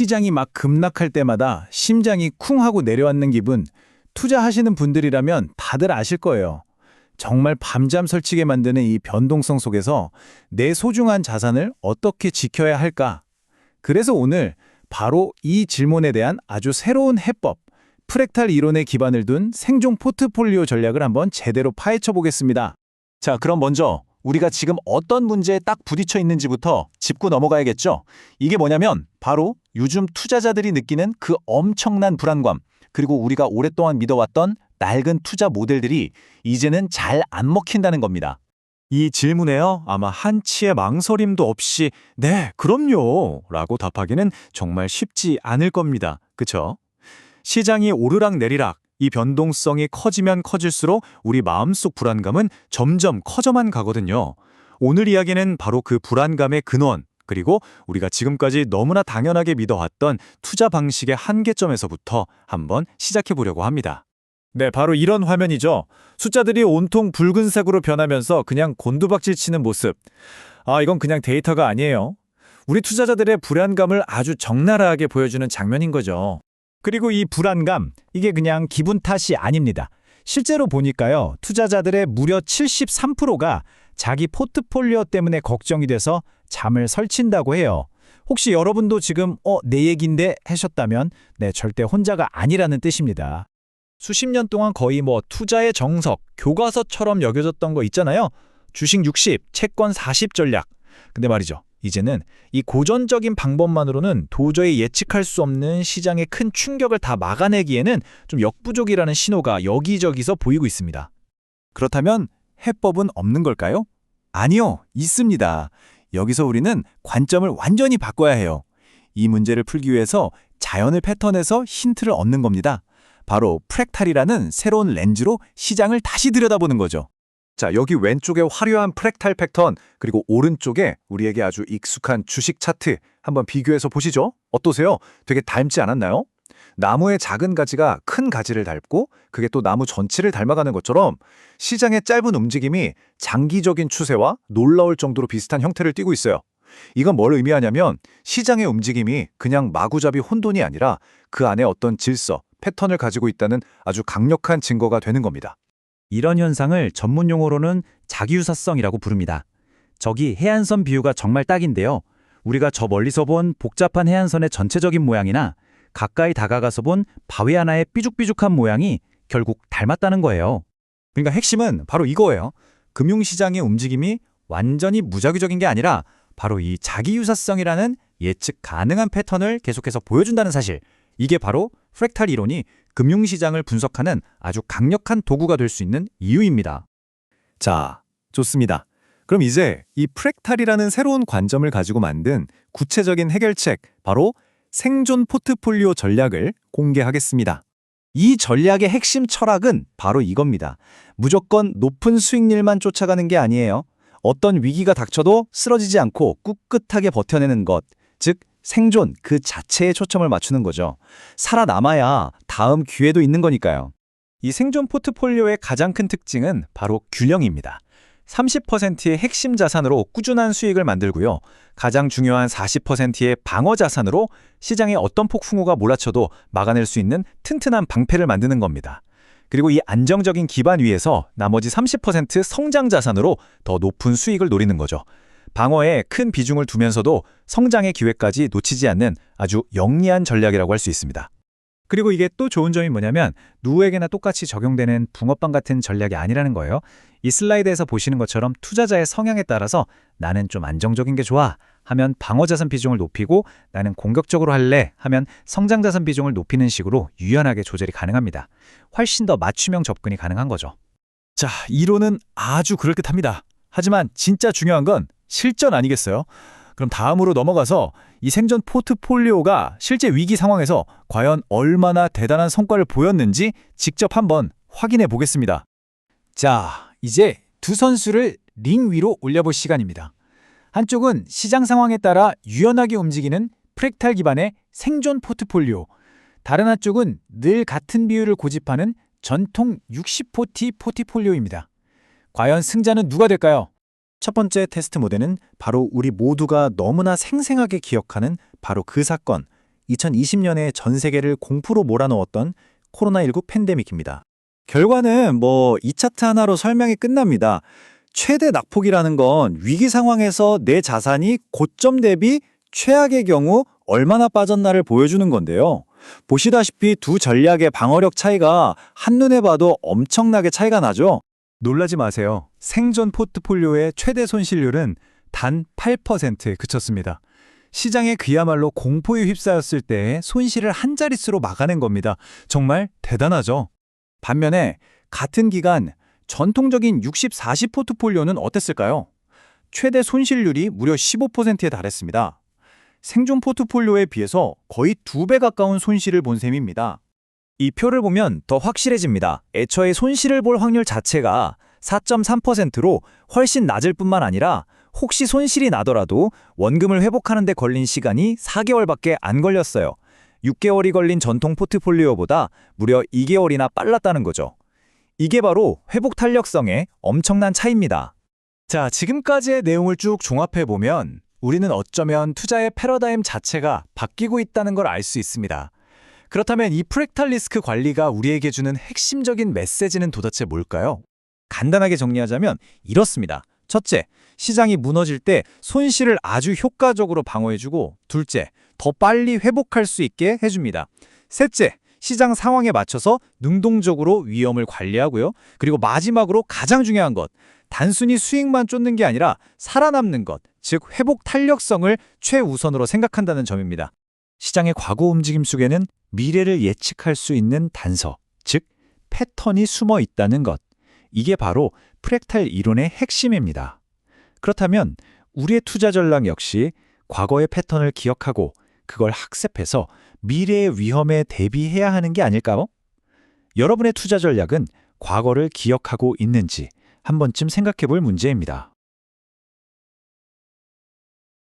시장이 막 급락할 때마다 심장이 쿵 하고 내려앉는 기분, 투자하시는 분들이라면 다들 아실 거예요. 정말 밤잠 설치게 만드는 이 변동성 속에서 내 소중한 자산을 어떻게 지켜야 할까? 그래서 오늘 바로 이 질문에 대한 아주 새로운 해법, 프랙탈 이론에 기반을 둔 생존 포트폴리오 전략을 한번 제대로 파헤쳐 보겠습니다. 자, 그럼 먼저 우리가 지금 어떤 문제에 딱 부딪혀 있는지부터 짚고 넘어가야겠죠? 이게 뭐냐면 바로 요즘 투자자들이 느끼는 그 엄청난 불안감, 그리고 우리가 오랫동안 믿어왔던 낡은 투자 모델들이 이제는 잘 안 먹힌다는 겁니다. 이 질문에요, 아마 한치의 망설임도 없이 네, 그럼요 라고 답하기는 정말 쉽지 않을 겁니다. 그쵸? 시장이 오르락내리락, 이 변동성이 커지면 커질수록 우리 마음속 불안감은 점점 커져만 가거든요. 오늘 이야기는 바로 그 불안감의 근원, 그리고 우리가 지금까지 너무나 당연하게 믿어왔던 투자 방식의 한계점에서부터 한번 시작해 보려고 합니다. 네, 바로 이런 화면이죠. 숫자들이 온통 붉은색으로 변하면서 그냥 곤두박질 치는 모습. 이건 그냥 데이터가 아니에요. 우리 투자자들의 불안감을 아주 적나라하게 보여주는 장면인 거죠. 그리고 이 불안감, 이게 그냥 기분 탓이 아닙니다. 실제로 보니까요, 투자자들의 무려 73%가 자기 포트폴리오 때문에 걱정이 돼서 잠을 설친다고 해요. 혹시 여러분도 지금 내 얘긴데 하셨다면 네, 절대 혼자가 아니라는 뜻입니다. 수십 년 동안 거의 투자의 정석, 교과서처럼 여겨졌던 거 있잖아요. 주식 60, 채권 40 전략. 근데 말이죠, 이제는 이 고전적인 방법만으로는 도저히 예측할 수 없는 시장의 큰 충격을 다 막아내기에는 좀 역부족이라는 신호가 여기저기서 보이고 있습니다. 그렇다면 해법은 없는 걸까요? 아니요, 있습니다. 여기서 우리는 관점을 완전히 바꿔야 해요. 이 문제를 풀기 위해서 자연의 패턴에서 힌트를 얻는 겁니다. 바로 프랙탈이라는 새로운 렌즈로 시장을 다시 들여다보는 거죠. 자, 여기 왼쪽에 화려한 프랙탈 패턴, 그리고 오른쪽에 우리에게 아주 익숙한 주식 차트 한번 비교해서 보시죠. 어떠세요? 되게 닮지 않았나요? 나무의 작은 가지가 큰 가지를 닮고 그게 또 나무 전체를 닮아가는 것처럼 시장의 짧은 움직임이 장기적인 추세와 놀라울 정도로 비슷한 형태를 띠고 있어요. 이건 뭘 의미하냐면 시장의 움직임이 그냥 마구잡이 혼돈이 아니라 그 안에 어떤 질서, 패턴을 가지고 있다는 아주 강력한 증거가 되는 겁니다. 이런 현상을 전문 용어로는 자기유사성이라고 부릅니다. 저기 해안선 비유가 정말 딱인데요. 우리가 저 멀리서 본 복잡한 해안선의 전체적인 모양이나 가까이 다가가서 본 바위 하나의 삐죽삐죽한 모양이 결국 닮았다는 거예요. 그러니까 핵심은 바로 이거예요. 금융시장의 움직임이 완전히 무작위적인 게 아니라 바로 이 자기유사성이라는 예측 가능한 패턴을 계속해서 보여준다는 사실. 이게 바로 프랙탈 이론이 금융시장을 분석하는 아주 강력한 도구가 될 수 있는 이유입니다. 자, 좋습니다. 그럼 이제 이 프랙탈이라는 새로운 관점을 가지고 만든 구체적인 해결책, 바로 생존 포트폴리오 전략을 공개하겠습니다. 이 전략의 핵심 철학은 바로 이겁니다. 무조건 높은 수익률만 쫓아가는 게 아니에요. 어떤 위기가 닥쳐도 쓰러지지 않고 꿋꿋하게 버텨내는 것, 즉 생존 그 자체에 초점을 맞추는 거죠. 살아남아야 다음 기회도 있는 거니까요. 이 생존 포트폴리오의 가장 큰 특징은 바로 균형입니다. 30%의 핵심 자산으로 꾸준한 수익을 만들고요. 가장 중요한 40%의 방어 자산으로 시장에 어떤 폭풍우가 몰아쳐도 막아낼 수 있는 튼튼한 방패를 만드는 겁니다. 그리고 이 안정적인 기반 위에서 나머지 30% 성장 자산으로 더 높은 수익을 노리는 거죠. 방어에 큰 비중을 두면서도 성장의 기회까지 놓치지 않는 아주 영리한 전략이라고 할 수 있습니다. 그리고 이게 또 좋은 점이 뭐냐면 누구에게나 똑같이 적용되는 붕어빵 같은 전략이 아니라는 거예요. 이 슬라이드에서 보시는 것처럼 투자자의 성향에 따라서 나는 좀 안정적인 게 좋아 하면 방어자산 비중을 높이고 나는 공격적으로 할래 하면 성장자산 비중을 높이는 식으로 유연하게 조절이 가능합니다. 훨씬 더 맞춤형 접근이 가능한 거죠. 자, 이론은 아주 그럴듯합니다. 하지만 진짜 중요한 건 실전 아니겠어요? 그럼 다음으로 넘어가서 이 생존 포트폴리오가 실제 위기 상황에서 과연 얼마나 대단한 성과를 보였는지 직접 한번 확인해 보겠습니다. 자, 이제 두 선수를 링 위로 올려볼 시간입니다. 한쪽은 시장 상황에 따라 유연하게 움직이는 프랙탈 기반의 생존 포트폴리오, 다른 한쪽은 늘 같은 비율을 고집하는 전통 60포티 포트폴리오입니다. 과연 승자는 누가 될까요? 첫 번째 테스트 모델은 바로 우리 모두가 너무나 생생하게 기억하는 바로 그 사건, 2020년에 전 세계를 공포로 몰아넣었던 코로나19 팬데믹입니다. 결과는 2차트 하나로 설명이 끝납니다. 최대 낙폭이라는 건 위기 상황에서 내 자산이 고점 대비 최악의 경우 얼마나 빠졌나를 보여주는 건데요. 보시다시피 두 전략의 방어력 차이가 한눈에 봐도 엄청나게 차이가 나죠. 놀라지 마세요. 생존 포트폴리오의 최대 손실률은 단 8%에 그쳤습니다. 시장에 그야말로 공포에 휩싸였을 때의 손실을 한 자릿수로 막아낸 겁니다. 정말 대단하죠? 반면에 같은 기간 전통적인 60-40 포트폴리오는 어땠을까요? 최대 손실률이 무려 15%에 달했습니다. 생존 포트폴리오에 비해서 거의 2배 가까운 손실을 본 셈입니다. 이 표를 보면 더 확실해집니다. 애초에 손실을 볼 확률 자체가 4.3%로 훨씬 낮을 뿐만 아니라 혹시 손실이 나더라도 원금을 회복하는 데 걸린 시간이 4개월밖에 안 걸렸어요. 6개월이 걸린 전통 포트폴리오보다 무려 2개월이나 빨랐다는 거죠. 이게 바로 회복 탄력성의 엄청난 차이입니다. 자, 지금까지의 내용을 쭉 종합해보면 우리는 어쩌면 투자의 패러다임 자체가 바뀌고 있다는 걸 알 수 있습니다. 그렇다면 이 프랙탈 리스크 관리가 우리에게 주는 핵심적인 메시지는 도대체 뭘까요? 간단하게 정리하자면 이렇습니다. 첫째, 시장이 무너질 때 손실을 아주 효과적으로 방어해주고, 둘째, 더 빨리 회복할 수 있게 해줍니다. 셋째, 시장 상황에 맞춰서 능동적으로 위험을 관리하고요. 그리고 마지막으로 가장 중요한 것, 단순히 수익만 쫓는 게 아니라 살아남는 것, 즉 회복 탄력성을 최우선으로 생각한다는 점입니다. 시장의 과거 움직임 속에는 미래를 예측할 수 있는 단서, 즉 패턴이 숨어 있다는 것. 이게 바로 프랙탈 이론의 핵심입니다. 그렇다면 우리의 투자 전략 역시 과거의 패턴을 기억하고 그걸 학습해서 미래의 위험에 대비해야 하는 게 아닐까요? 여러분의 투자 전략은 과거를 기억하고 있는지 한 번쯤 생각해 볼 문제입니다.